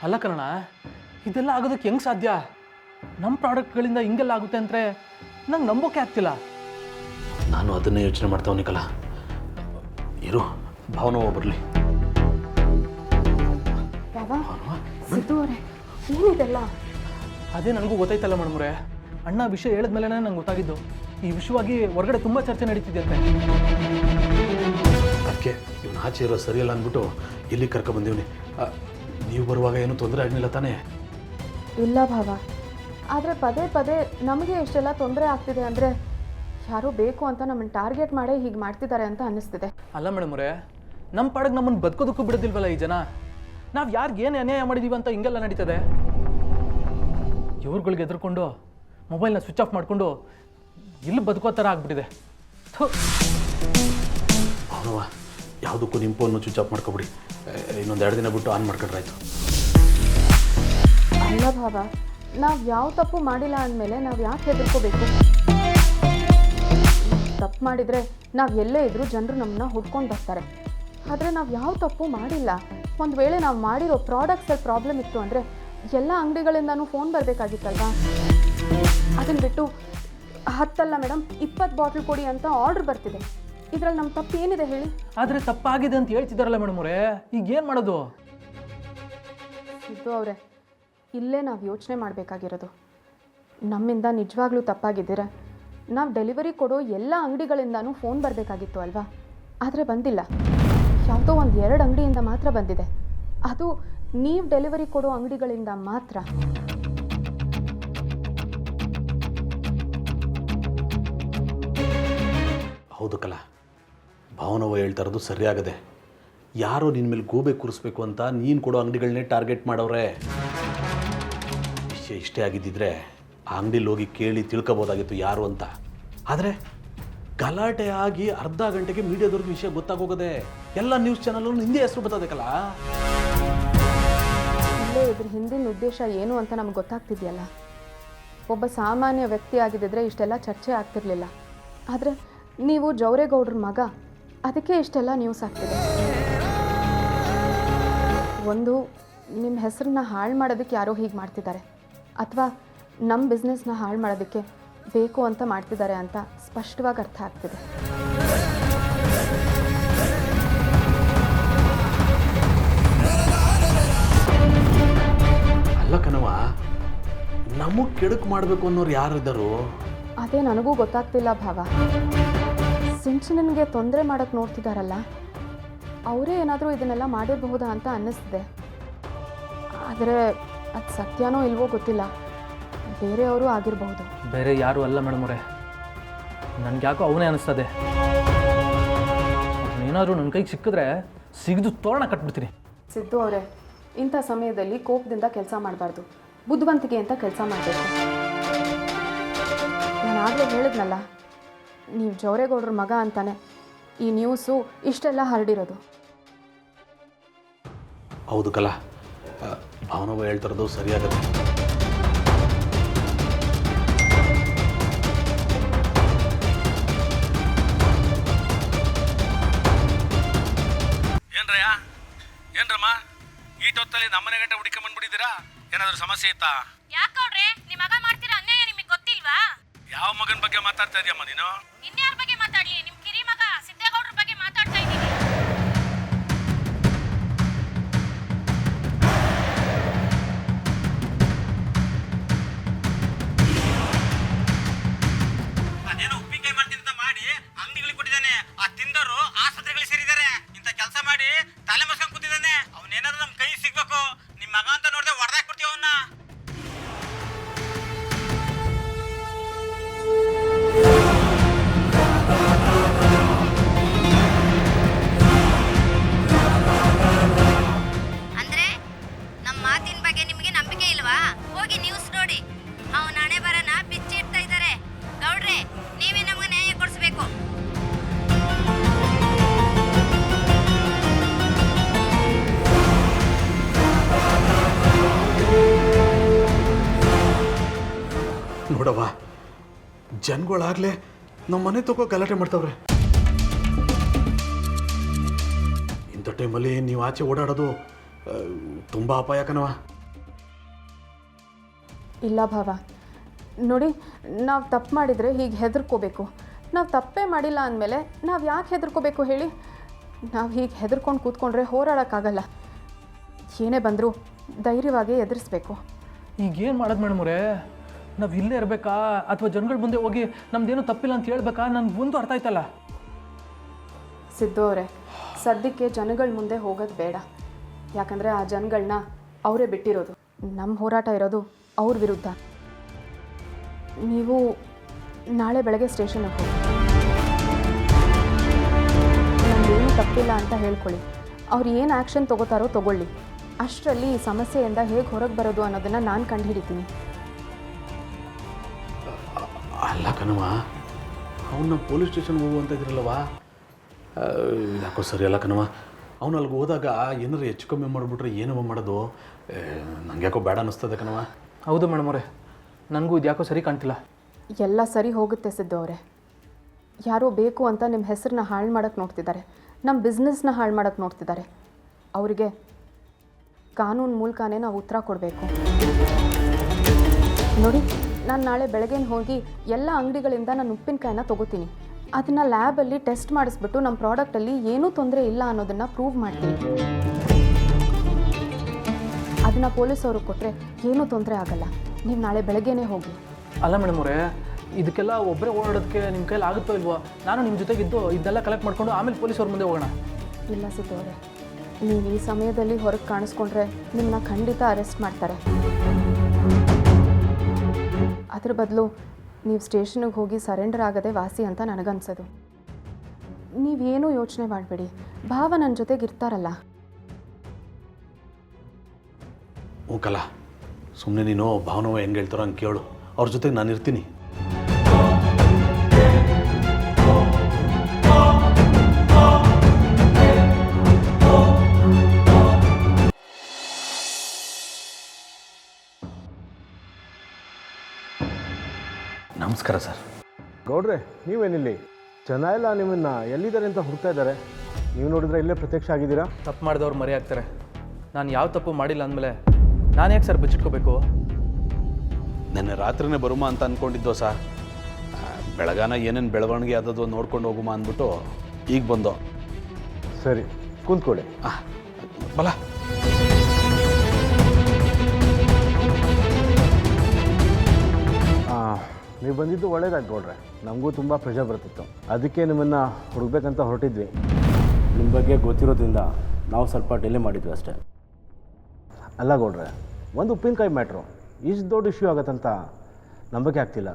ಅಲ್ಲ ಕಣ, ಇದೆಲ್ಲ ಆಗೋದಕ್ಕೆ ಹೆಂಗೆ ಸಾಧ್ಯ? ನಮ್ಮ ಪ್ರಾಡಕ್ಟ್ಗಳಿಂದ ಹಿಂಗೆಲ್ಲ ಆಗುತ್ತೆ ಅಂದರೆ ನಂಗೆ ನಂಬೋಕೆ ಆಗ್ತಿಲ್ಲ. ನಾನು ಅದನ್ನೇ ಯೋಚನೆ ಮಾಡ್ತಾವನಿ ಕಲ. ಇರು, ಭಾವನವ ಬರಲಿ. ಏನಿದೆಲ್ಲ? ಅದೇ ನನಗೂ ಗೊತ್ತಾಯ್ತಲ್ಲ ಮೇಡಮ್ರೆ. ಅಣ್ಣ ವಿಷಯ ಹೇಳಿದ್ಮೇಲೆ ನಂಗೆ ಗೊತ್ತಾಗಿದ್ದು. ಈ ವಿಷಯವಾಗಿ ಹೊರಗಡೆ ತುಂಬ ಚರ್ಚೆ ನಡೀತಿದ್ದಂತೆ. ಅದಕ್ಕೆ ಇವನು ಆಚೆ ಇರೋ ಸರಿಯಲ್ಲ ಅಂದ್ಬಿಟ್ಟು ಇಲ್ಲಿ ಕರ್ಕೊಬಂದೀವ್ನಿ. ನೀವು ಬರುವಾಗ ಏನೂ ತೊಂದರೆ ಆಗಲಿಲ್ಲ ತಾನೇ? ಇಲ್ಲ ಭಾವ, ಆದರೆ ಪದೇ ಪದೇ ನಮಗೆ ಇಷ್ಟೆಲ್ಲ ತೊಂದರೆ ಆಗ್ತಿದೆ ಅಂದರೆ ಯಾರೋ ಬೇಕು ಅಂತ ನಮ್ಮನ್ನು ಟಾರ್ಗೆಟ್ ಮಾಡೇ ಹೀಗೆ ಮಾಡ್ತಿದ್ದಾರೆ ಅಂತ ಅನ್ನಿಸ್ತಿದೆ. ಅಲ್ಲ ಮೇಡಮ್ರೆ, ನಮ್ಮ ಪಾಡಕ್ಕೆ ನಮ್ಮನ್ನು ಬದುಕೋದಕ್ಕೂ ಬಿಡೋದಿಲ್ವಲ್ಲ ಈ ಜನ. ನಾವು ಯಾರಿಗೇನು ಅನ್ಯಾಯ ಮಾಡಿದೀವಿ ಅಂತ ಹಿಂಗೆಲ್ಲ ನಡೀತದೆ. ಇವ್ರುಗಳಿಗೆ ಎದುರ್ಕೊಂಡು ಮೊಬೈಲ್ನ ಸ್ವಿಚ್ ಆಫ್ ಮಾಡಿಕೊಂಡು ಇಲ್ಲಿ ಬದುಕೋ ಥರ ಆಗ್ಬಿಟ್ಟಿದೆ. ಅವನವ ಯಾವುದಕ್ಕೂ ನಿಮ್ಮ ಫೋನ್ನು ಸ್ವಿಚ್ ಆಫ್ ಮಾಡ್ಕೊಬಿಡಿ. ಇನ್ನೊಂದು 2 ದಿನ ಬಿಟ್ಟು ಆನ್ ಮಾಡ್ಕೊಂಡ್ರಾಯ್ತು. ಅಲ್ಲ ಭಾವ, ನಾವು ಯಾವ ತಪ್ಪು ಮಾಡಿಲ್ಲ ಅಂದಮೇಲೆ ನಾವು ಯಾಕೆ ಹೆದರ್ಕೋಬೇಕು? ತಪ್ಪು ಮಾಡಿದರೆ ನಾವು ಎಲ್ಲೇ ಇದ್ದರೂ ಜನರು ನಮ್ಮನ್ನ ಹುಡ್ಕೊಂಡು ಬರ್ತಾರೆ. ಆದರೆ ನಾವು ಯಾವ ತಪ್ಪು ಮಾಡಿಲ್ಲ. ಒಂದು ವೇಳೆ ನಾವು ಮಾಡಿರೋ ಪ್ರಾಡಕ್ಟ್ಸಲ್ಲಿ ಪ್ರಾಬ್ಲಮ್ ಇತ್ತು ಅಂದರೆ ಎಲ್ಲ ಅಂಗಡಿಗಳಿಂದನೂ ಫೋನ್ ಬರಬೇಕಾಗಿತ್ತಲ್ವಾ? ಅದನ್ನು ಬಿಟ್ಟು 10 ಅಲ್ಲ ಮೇಡಮ್ 20 ಬಾಟ್ಲ್ ಕೊಡಿ ಅಂತ ಆರ್ಡ್ರ್ ಬರ್ತಿದೆ. ಇದರಲ್ಲಿ ನಮ್ಮ ತಪ್ಪು ಏನಿದೆ ಹೇಳಿ? ಆದರೆ ತಪ್ಪಾಗಿದೆ ಅಂತ ಹೇಳ್ತಿದ್ದಾರಲ್ಲ ಮೇಡಮ್ರೆ, ಈಗ ಏನು ಮಾಡೋದು? ಇದು ಅವರೇ, ಇಲ್ಲೇ ನಾವು ಯೋಚನೆ ಮಾಡಬೇಕಾಗಿರೋದು. ನಮ್ಮಿಂದ ನಿಜವಾಗ್ಲೂ ತಪ್ಪಾಗಿದ್ದೀರಾ? ನಾವು ಡೆಲಿವರಿ ಕೊಡೋ ಎಲ್ಲ ಅಂಗಡಿಗಳಿಂದನೂ ಫೋನ್ ಬರಬೇಕಾಗಿತ್ತು ಅಲ್ವಾ? ಆದರೆ ಬಂದಿಲ್ಲ. ಯಾವುದೋ 1-2 ಅಂಗಡಿಯಿಂದ ಮಾತ್ರ ಬಂದಿದೆ. ಅದು ನೀವು ಡೆಲಿವರಿ ಕೊಡೋ ಅಂಗಡಿಗಳಿಂದ ಮಾತ್ರ. ಹೌದು ಕಲ, ಭಾವನವ ಹೇಳ್ತಾ ಇರೋದು ಸರಿಯಾಗದೆ. ಯಾರೋ ನಿನ್ನ ಮೇಲೆ ಗೋಬೆ ಕೂರಿಸ್ಬೇಕು ಅಂತ ನೀನು ಕೊಡೋ ಅಂಗಡಿಗಳನ್ನೇ ಟಾರ್ಗೆಟ್ ಮಾಡವ್ರೆ. ವಿಷಯ ಇಷ್ಟೇ ಆಗಿದ್ದಿದ್ರೆ ಆ ಅಂಗಡಿಲಿ ಹೋಗಿ ಕೇಳಿ ತಿಳ್ಕೊಬೋದಾಗಿತ್ತು ಯಾರು ಅಂತ. ಆದರೆ ಗಲಾಟೆ ಆಗಿ ಅರ್ಧ ಗಂಟೆಗೆ ಮೀಡಿಯಾದವ್ರಿಗೆ ವಿಷಯ ಗೊತ್ತಾಗೋಗದೆ. ಎಲ್ಲ ನ್ಯೂಸ್ ಚಾನಲ್ ಹಿಂದೆ ಹೆಸರು ಬರ್ತದೆ ಕಲ. ಇಲ್ಲೇ ಇದ್ರ ಹಿಂದಿನ ಉದ್ದೇಶ ಏನು ಅಂತ ನಮ್ಗೆ ಗೊತ್ತಾಗ್ತಿದೆಯಲ್ಲ. ಒಬ್ಬ ಸಾಮಾನ್ಯ ವ್ಯಕ್ತಿ ಆಗಿದ್ದರೆ ಇಷ್ಟೆಲ್ಲ ಚರ್ಚೆ ಆಗ್ತಿರ್ಲಿಲ್ಲ. ಆದರೆ ನೀವು ಜವರೇಗೌಡ್ರ ಮಗ, ಅದಕ್ಕೆ ಇಷ್ಟೆಲ್ಲ ನ್ಯೂಸ್ ಆಗ್ತಿದೆ. ಒಂದು ನಿಮ್ಮ ಹೆಸರನ್ನ ಹಾಳು ಮಾಡೋದಕ್ಕೆ ಯಾರೋ ಹೀಗೆ ಮಾಡ್ತಿದ್ದಾರೆ, ಅಥವಾ ನಮ್ಮ ಬಿಸ್ನೆಸ್ನ ಹಾಳು ಮಾಡೋದಕ್ಕೆ ಬೇಕು ಅಂತ ಮಾಡ್ತಿದ್ದಾರೆ ಅಂತ ಸ್ಪಷ್ಟವಾಗಿ ಅರ್ಥ ಆಗ್ತಿದೆ. ಅಲ್ಲ ಕಣವ, ನಮಗೆ ಕೆಡುಕು ಮಾಡಬೇಕು ಅನ್ನೋರು ಯಾರಿದ್ದರು? ಅದೇ ನನಗೂ ಗೊತ್ತಾಗ್ತಿಲ್ಲ ಭಾವ. ಸಿಂಚನನ್ಗೆ ತೊಂದರೆ ಮಾಡೋಕ್ಕೆ ನೋಡ್ತಿದ್ದಾರಲ್ಲ, ಅವರೇ ಏನಾದರೂ ಇದನ್ನೆಲ್ಲ ಮಾಡಿರಬಹುದಾ ಅಂತ ಅನ್ನಿಸ್ತಿದೆ. ಆದರೆ ಅದು ಸತ್ಯನೋ ಇಲ್ವೋ ಗೊತ್ತಿಲ್ಲ. ಬೇರೆಯವರು ಆಗಿರಬಹುದು. ಬೇರೆ ಯಾರು ಅಲ್ಲ ಮೇಡಮ್ರೆ, ನನಗೆ ಯಾಕೋ ಅವನೇ ಅನಿಸ್ತದೆ. ಏನಾದರೂ ನನ್ನ ಕೈಗೆ ಸಿಕ್ಕಿದ್ರೆ ಸಿಗಿದು ತೋರಣ ಕಟ್ಬಿಡ್ತೀನಿ. ಸಿದ್ದು ಅವರೇ, ಇಂಥ ಸಮಯದಲ್ಲಿ ಕೋಪದಿಂದ ಕೆಲಸ ಮಾಡಬಾರ್ದು, ಬುದ್ಧಿವಂತಿಕೆ ಅಂತ ಕೆಲಸ ಮಾಡಬೇಕು. ನಾನು ಆಗಲೇ ಹೇಳಿದ್ನಲ್ಲ, ನೀವು ಜವರೇಗೌಡ್ರ ಮಗ ಅಂತಾನೆ ಈ ನ್ಯೂಸು ಇಷ್ಟೆಲ್ಲ ಹರಡಿರೋದು. ಹೌದು ಕಲ, ಭಾವನವ ಹೇಳ್ತಿರೋದು ಸರಿಯಾಗತ್ತೆ. ಏನ್ರಯ್ಯ, ಏನ್ರಮ್ಮ ಈ ಹೊತ್ತಲ್ಲಿ ನಮ್ಮನೆ ಗಂಟೆ ಹುಡುಕೊಂಡ್ಬಂದ್ಬಿಟ್ಟಿದ್ದೀರಾ? ಏನಾದರೂ ಸಮಸ್ಯೆ ಇತ್ತಾ? ಯಾಕವ್ರೆ, ನಿಮ್ಮ ಮಗ ಮಾಡ್ತಿರೋ ಅನ್ಯಾಯ ನಿಮಗೆ ಗೊತ್ತಿಲ್ವಾ? ಯಾವ ಮಗನ ಬಗ್ಗೆ ಮಾತಾಡ್ತಾ ಇದೀಯಮ್ಮ ನೀನು? ಇನ್ಯಾರ ಬಗ್ಗೆ ಮಾತಾಡ್ಲಿ? ನಿಮ್ ಕಿರಿ ಮಗ ಸಿದ್ದೇಗೌಡ್ರ ಬಗ್ಗೆ ಮಾತಾಡ್ತಾ ಇದ್ದೀನಿ. ಅದೇನೋ ಉಪ್ಪಿನಕಾಯಿ ಮಾಡ್ತೀನಿ ಅಂತ ಮಾಡಿ ಅಂಗಡಿಗಳಿಗೆ ಕೊಟ್ಟಿದ್ದಾನೆ. ಆ ತಿಂದವರು ಆಸ್ಪತ್ರೆಗಳಿಗೆ ಸೇರಿದ್ದಾರೆ. ಇಂಥ ಕೆಲಸ ಮಾಡಿ ತಲೆ ಮಸ್ಕೊಂಡ್ ಕೂತಿದ್ದಾನೆ. ಅವನೇನಾದ್ರೂ ನಮ್ಮ ಕೈ ಸಿಗ್ಬೇಕು. ನಿಮ್ಮ ಮಗ ಅಂತ ನೋಡಿದ್ರೆ ಹೊಡೆದಾಕ್ಬಿಡ್ತೀವಿ ಅವನ್ನ. ಅಂದ್ರೆ ನಮ್ಮ ಮಾತಿನ ಬಗ್ಗೆ ನಿಮಗೆ ನಂಬಿಕೆ ಇಲ್ವಾ? ಹೋಗಿ ನ್ಯೂಸ್ ನೋಡಿ. ಅವನ ಹಣೆ ಬರನ ಬಿಚ್ಚಿಡ್ತಾ ಇದ್ದಾರೆ. ಗೌಡ್ರೆ, ನೀವೇ ನಮ್ಗೆ ನ್ಯಾಯ ಕೊಡಿಸ್ಬೇಕು. ನೋಡವ್ವ, ಜನಗಳಾಗಲೇ ನಮ್ಮ ಮನೆ ತಗೋ ಗಲಾಟೆ ಮಾಡ್ತಾವ್ರೆ. ಇಂಥ ಟೈಮಲ್ಲಿ ನೀವು ಆಚೆ ಓಡಾಡೋದು ತುಂಬ ಅಪಾಯ ಕಣವ. ಇಲ್ಲ ಭಾವ, ನೋಡಿ, ನಾವು ತಪ್ಪು ಮಾಡಿದರೆ ಹೀಗೆ ಹೆದರ್ಕೋಬೇಕು. ನಾವು ತಪ್ಪೇ ಮಾಡಿಲ್ಲ ಅಂದಮೇಲೆ ನಾವು ಯಾಕೆ ಹೆದರ್ಕೋಬೇಕು ಹೇಳಿ? ನಾವು ಹೀಗೆ ಹೆದರ್ಕೊಂಡು ಕೂತ್ಕೊಂಡ್ರೆ ಹೋರಾಡೋಕ್ಕಾಗಲ್ಲ. ಏನೇ ಬಂದರೂ ಧೈರ್ಯವಾಗಿ ಎದುರಿಸ್ಬೇಕು. ಈಗೇನು ಮಾಡೋದು ಮೇಡಮ್ ಅವರೇ? ನಾವು ಇಲ್ಲೇ ಇರಬೇಕಾ ಅಥವಾ ಜನಗಳ ಮುಂದೆ ಹೋಗಿ ನಮ್ದೇನು ತಪ್ಪಿಲ್ಲ ಅಂತ ಹೇಳ್ಬೇಕಾ? ನನಗೆ ಒಂದು ಅರ್ಥ ಆಯ್ತಲ್ಲ. ಸಿದ್ದು ಅವರೇ, ಸದ್ಯಕ್ಕೆ ಜನಗಳ ಮುಂದೆ ಹೋಗೋದು ಬೇಡ. ಯಾಕಂದರೆ ಆ ಜನಗಳನ್ನ ಅವರೇ ಬಿಟ್ಟಿರೋದು. ನಮ್ಮ ಹೋರಾಟ ಇರೋದು ಅವ್ರ ವಿರುದ್ಧ. ನೀವು ನಾಳೆ ಬೆಳಗ್ಗೆ ಸ್ಟೇಷನ್ಗೆ ಹೋಗಿ ನಮಗೇನು ತಪ್ಪಿಲ್ಲ ಅಂತ ಹೇಳ್ಕೊಳ್ಳಿ. ಅವ್ರು ಏನು ಆ್ಯಕ್ಷನ್ ತೊಗೋತಾರೋ ತೊಗೊಳ್ಳಿ. ಅಷ್ಟರಲ್ಲಿ ಈ ಸಮಸ್ಯೆಯಿಂದ ಹೇಗೆ ಹೊರಗೆ ಬರೋದು ಅನ್ನೋದನ್ನು ನಾನು ಕಂಡುಹಿಡಿತೀನಿ. ಅಲ್ಲ ಕಣವ, ಅವನ್ನ ಪೊಲೀಸ್ ಸ್ಟೇಷನ್ಗೆ ಹೋಗುವಂತ ಇದ್ರಲ್ಲವಾ? ಯಾಕೋ ಸರಿ ಅಲ್ಲ ಕಣವ. ಅವನು ಅಲ್ಲಿಗೆ ಹೋದಾಗ ಏನಾರು ಹೆಚ್ಚು ಕಮ್ಮಿ ಮಾಡಿಬಿಟ್ರೆ ಏನವ ಮಾಡೋದು? ನಂಗೆ ಯಾಕೋ ಬೇಡ ಅನ್ನಿಸ್ತದೆ ಕಣವ. ಹೌದು ಮೇಡಮ್ ಅವರೇ, ನನಗೂ ಇದು ಯಾಕೋ ಸರಿ ಕಾಣ್ತಿಲ್ಲ. ಎಲ್ಲ ಸರಿ ಹೋಗುತ್ತೆ ಸಿದ್ದು ಅವರೇ. ಯಾರೋ ಬೇಕು ಅಂತ ನಿಮ್ಮ ಹೆಸರನ್ನ ಹಾಳು ಮಾಡೋಕ್ಕೆ ನೋಡ್ತಿದ್ದಾರೆ, ನಮ್ಮ ಬಿಸ್ನೆಸ್ನ ಹಾಳು ಮಾಡೋಕ್ಕೆ ನೋಡ್ತಿದ್ದಾರೆ. ಅವರಿಗೆ ಕಾನೂನು ಮೂಲಕನೇ ನಾವು ಉತ್ತರ ಕೊಡಬೇಕು. ನೋಡಿ, ನಾನು ನಾಳೆ ಬೆಳಗ್ಗೆ ಹೋಗಿ ಎಲ್ಲ ಅಂಗಡಿಗಳಿಂದ ನಾನು ಉಪ್ಪಿನಕಾಯಿನ ತೊಗೋತೀನಿ. ಅದನ್ನು ಲ್ಯಾಬಲ್ಲಿ ಟೆಸ್ಟ್ ಮಾಡಿಸ್ಬಿಟ್ಟು ನಮ್ಮ ಪ್ರಾಡಕ್ಟಲ್ಲಿ ಏನೂ ತೊಂದರೆ ಇಲ್ಲ ಅನ್ನೋದನ್ನು ಪ್ರೂವ್ ಮಾಡ್ತೀನಿ. ಅದನ್ನು ಪೊಲೀಸವ್ರಿಗೆ ಕೊಟ್ಟರೆ ಏನೂ ತೊಂದರೆ ಆಗಲ್ಲ. ನೀವು ನಾಳೆ ಬೆಳಗ್ಗೆನೇ ಹೋಗಿ. ಅಲ್ಲ ಮೇಡಮ್ ಅವರೇ, ಇದಕ್ಕೆಲ್ಲ ಒಬ್ಬರೇ ಓಡಾಡೋದಕ್ಕೆ ನಿಮ್ಮ ಕೈಲಿ ಆಗುತ್ತೋ ಇಲ್ವೋ? ನಾನು ನಿಮ್ಮ ಜೊತೆಗಿದ್ದು ಇದೆಲ್ಲ ಕಲೆಕ್ಟ್ ಮಾಡಿಕೊಂಡು ಆಮೇಲೆ ಪೊಲೀಸವ್ರ ಮುಂದೆ ಹೋಗೋಣ. ಇಲ್ಲ ಸಿದ್ದು ಅವರೇ, ನೀವು ಈ ಸಮಯದಲ್ಲಿ ಹೊರಗೆ ಕಾಣಿಸ್ಕೊಂಡ್ರೆ ನಿಮ್ಮನ್ನ ಖಂಡಿತ ಅರೆಸ್ಟ್ ಮಾಡ್ತಾರೆ. ಅದ್ರ ಬದಲು ನೀವು ಸ್ಟೇಷನ್ಗೆ ಹೋಗಿ ಸರೆಂಡರ್ ಆಗದೆ ವಾಸಿ ಅಂತ ನನಗನ್ಸೋದು. ನೀವೇನೂ ಯೋಚನೆ ಮಾಡಬೇಡಿ, ಭಾವ ನನ್ನ ಜೊತೆಗೆ ಇರ್ತಾರಲ್ಲ. ಹ್ಞೂ ಕಲ, ಸುಮ್ಮನೆ ನೀನು ಭಾವನವ ಹೆಂಗೆ ಹೇಳ್ತಾರೋ ಹಂಗೆ ಕೇಳು. ಅವ್ರ ಜೊತೆಗೆ ನಾನು ಇರ್ತೀನಿ. ನಮಸ್ಕಾರ ಸರ್. ಗೌಡ್ರೆ, ನೀವೇನಿಲ್ಲಿ? ಜನ ಎಲ್ಲ ನಿಮ್ಮನ್ನು ಎಲ್ಲಿದ್ದಾರೆ ಅಂತ ಹುಡ್ತಾ ಇದ್ದಾರೆ. ನೀವು ನೋಡಿದ್ರೆ ಇಲ್ಲೇ ಪ್ರತ್ಯಕ್ಷ ಆಗಿದ್ದೀರಾ. ತಪ್ಪು ಮಾಡಿದವ್ರು ಮರಿ ಆಗ್ತಾರೆ. ನಾನು ಯಾವ ತಪ್ಪು ಮಾಡಿಲ್ಲ ಅಂದಮೇಲೆ ನಾನು ಯಾಕೆ ಸರ್ ಬಚ್ಚಿಟ್ಕೋಬೇಕು? ನೆನ್ನೆ ರಾತ್ರಿನೇ ಬರುಮ ಅಂತ ಅಂದ್ಕೊಂಡಿದ್ದೋ ಸರ್. ಬೆಳಗಾನ ಏನೇನು ಬೆಳವಣಿಗೆ ಆದದ್ದು ನೋಡ್ಕೊಂಡು ಹೋಗುಮ ಅಂದ್ಬಿಟ್ಟು ಈಗ ಬಂದೋ. ಸರಿ, ಕೂತ್ಕೊಳ್ಳಿ. ಬಲ. ನೀವು ಬಂದಿದ್ದು ಒಳ್ಳೇದಾಗಿ ಗೌಡ್ರೆ. ನಮಗೂ ತುಂಬ ಪ್ರೆಷರ್ ಬರ್ತಿತ್ತು, ಅದಕ್ಕೆ ನಿಮ್ಮನ್ನು ಹುಡುಕ್ಬೇಕಂತ ಹೊರಟಿದ್ವಿ. ನಿಮ್ಮ ಬಗ್ಗೆ ಗೊತ್ತಿರೋದ್ರಿಂದ ನಾವು ಸ್ವಲ್ಪ ಡಿಲೇ ಮಾಡಿದ್ವಿ ಅಷ್ಟೇ. ಅಲ್ಲ ಗೌಡ್ರೆ, ಒಂದು ಉಪ್ಪಿನಕಾಯಿ ಮ್ಯಾಟ್ರು ಇಷ್ಟು ದೊಡ್ಡ ಇಶ್ಯೂ ಆಗತ್ತಂತ ನಂಬಕ್ಕೆ ಆಗ್ತಿಲ್ಲ.